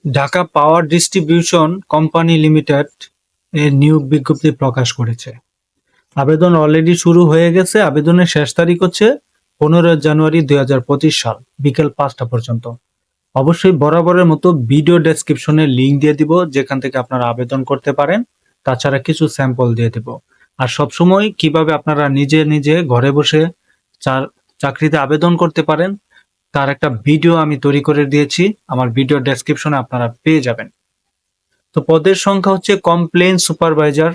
Dhaka power distribution company limited এর নিয়োগ বিজ্ঞপ্তি প্রকাশ করেছে। আবেদন অলরেডি শুরু হয়ে গেছে। আবেদনের শেষ তারিখ হচ্ছে 15 জানুয়ারি 2025 সাল বিকেল 5টা পর্যন্ত। অবশ্যই বরাবরের মতো ভিডিও ডেসক্রিপশনে লিংক দিয়ে দিব, যেখান থেকে আপনারা আবেদন করতে পারেন। তাছাড়া কিছু স্যাম্পল দিয়ে দিব। আর সবসময় কিভাবে আপনারা নিজে নিজে ঘরে বসে চাকরিতে আবেদন করতে পারেন তার একটা ভিডিও আমি তৈরি করে দিয়েছি, আমার ভিডিও ডেসক্রিপশনে আপনারা পেয়ে যাবেন। তো পদের সংখ্যা হচ্ছে complain supervisor,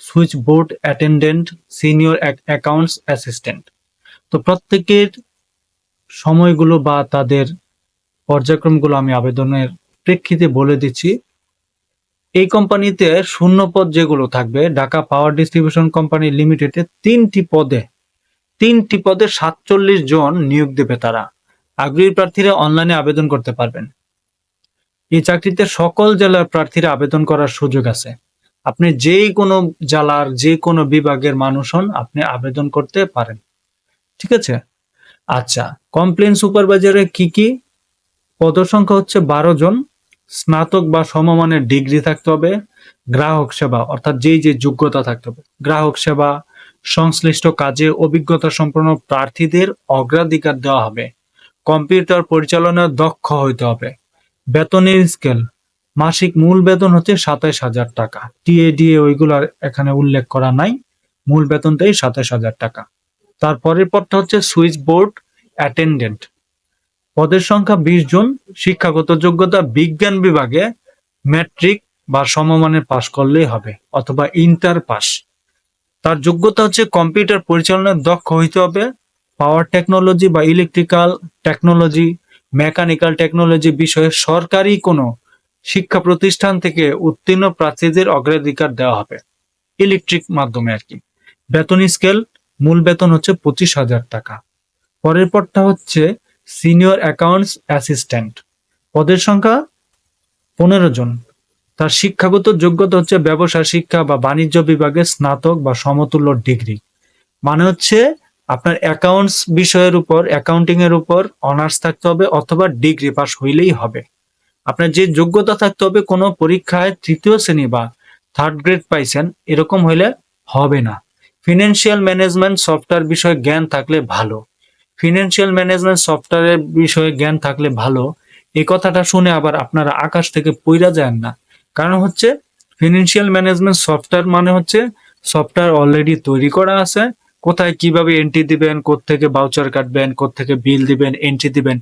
switch board attendant, senior accounts assistant. তো প্রত্যেকের সময়গুলো বা তাদের পর্যায়ক্রমগুলো আমি আবেদনের প্রেক্ষিতে বলে দিচ্ছি। এই কোম্পানিতে শূন্য পদ যেগুলো থাকবে, ঢাকা পাওয়ার ডিস্ট্রিবিউশন কোম্পানি লিমিটেডে তিনটি পদে 47 জন নিয়োগ দেবে তারা। আগ্রহী প্রার্থীরা অনলাইনে আবেদন করতে পারবেন। এই চাকরিতে সকল জেলার প্রার্থীরা আবেদন করার সুযোগ আছে। আপনি যেই কোনো জেলার যে কোনো বিভাগের মানুষ হন, আপনি আবেদন করতে পারেন। ঠিক আছে? আচ্ছা, কমপ্লেন সুপারভাইজারে কি পদসংখ্যা হচ্ছে 12 জন। স্নাতক বা সমমানের ডিগ্রি থাকতে হবে। গ্রাহক সেবা অর্থাৎ যে যোগ্যতা থাকতে হবে, গ্রাহক সেবা সংশ্লিষ্ট কাজে অভিজ্ঞতা সম্পন্ন প্রার্থীদের অগ্রাধিকার দেওয়া হবে। কম্পিউটার পরিচালনায় দক্ষ হইতে হবে। বেতনের স্কেল, মাসিক মূল বেতন হচ্ছে 27,000 টাকা। টিএডিএ ওইগুলো এখানে উল্লেখ করা নাই, মূল বেতনটাই 27,000 টাকা। তারপরের পদটা হচ্ছে সুইচ বোর্ড অ্যাটেন্ডেন্ট। পদের সংখ্যা 20 জন। শিক্ষাগত যোগ্যতা বিজ্ঞান বিভাগে ম্যাট্রিক বা সমমানের পাশ করলেই হবে, অথবা ইন্টার পাস। তার যোগ্যতা হচ্ছে কম্পিউটার পরিচালনায় দক্ষ হইতে হবে। পাওয়ার টেকনোলজি বা ইলেকট্রিক্যাল টেকনোলজি, মেকানিক্যাল টেকনোলজি বিষয়ে সরকারি কোনো শিক্ষা প্রতিষ্ঠান থেকে উত্তীর্ণ প্রার্থীদের অগ্রাধিকার দেওয়া হবে, ইলেকট্রিক মাধ্যমে আর কি। বেতন স্কেল, মূল বেতন হচ্ছে 25,000 টাকা। পরের পদটা হচ্ছে সিনিয়র অ্যাকাউন্টস অ্যাসিস্ট্যান্ট। পদের সংখ্যা 15 জন। তার শিক্ষাগত যোগ্যতা হচ্ছে ব্যবসা শিক্ষা বা বাণিজ্য বিভাগে স্নাতক বা সমতুল্য ডিগ্রি। মানে হচ্ছে আপনার অ্যাকাউন্টস বিষয়ের উপর, অ্যাকাউন্টিং এর উপর অনার্স থাকতে হবে, অথবা ডিগ্রি পাস হইলেই হবে। আপনার যে যোগ্যতা থাকতে হবে, কোনো পরীক্ষায় 3য় শ্রেণী বা 3rd গ্রেড পাইছেন এরকম হইলে হবে না। ফিনান্সিয়াল ম্যানেজমেন্ট সফটওয়্যার বিষয়ে জ্ঞান থাকলে ভালো। ফিনান্সিয়াল ম্যানেজমেন্ট সফটওয়্যারের বিষয়ে জ্ঞান থাকলে ভালো, এই কথাটা শুনে আবার আপনারা আকাশ থেকে পইড়া যান না। কারণ হচ্ছে ফিনান্সিয়াল ম্যানেজমেন্ট সফটওয়্যার মানে হচ্ছে সফটওয়্যার অলরেডি তৈরি করা আছে, কোথায় কিভাবে এন্ট্রি দিবেন, কোত্থেকে ভাউচার কাটবেন, কোত্থেকে বিল দিবেন, এন্ট্রি দিবেন,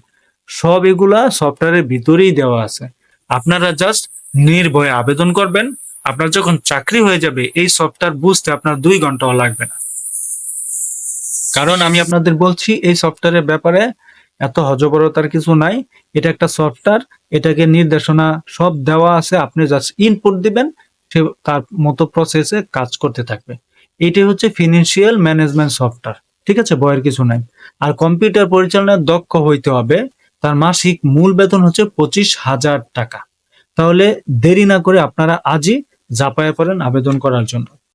সব এগুলা সফটওয়্যারের ভিতরেই দেওয়া আছে। আপনারা জাস্ট নির্ভয়ে আবেদন করবেন। আপনার যখন চাকরি হয়ে যাবে, এই সফটওয়্যার বুঝতে আপনার 2 ঘন্টাও লাগবে না। কারণ আমি আপনাদের বলছি, এই সফটওয়্যারের ব্যাপারে এত হযবরতার কিছু নাই। এটা একটা সফটওয়্যার, এটাকে নির্দেশনা সব দেওয়া আছে, আপনি জাস্ট ইনপুট দিবেন, সে তার মতো প্রসেসে কাজ করতে থাকবে। এটাই হচ্ছে ফিনান্সিয়াল ম্যানেজমেন্ট সফটওয়্যার। ঠিক আছে, ভয়ের কিছু নাই। আর কম্পিউটার পরিচালনায় দক্ষ হইতে হবে। তার মাসিক মূল বেতন হচ্ছে 25,000 টাকা। তাহলে দেরি না করে আপনারা আজই ঝাঁপায়ে পড়েন আবেদন করার জন্য।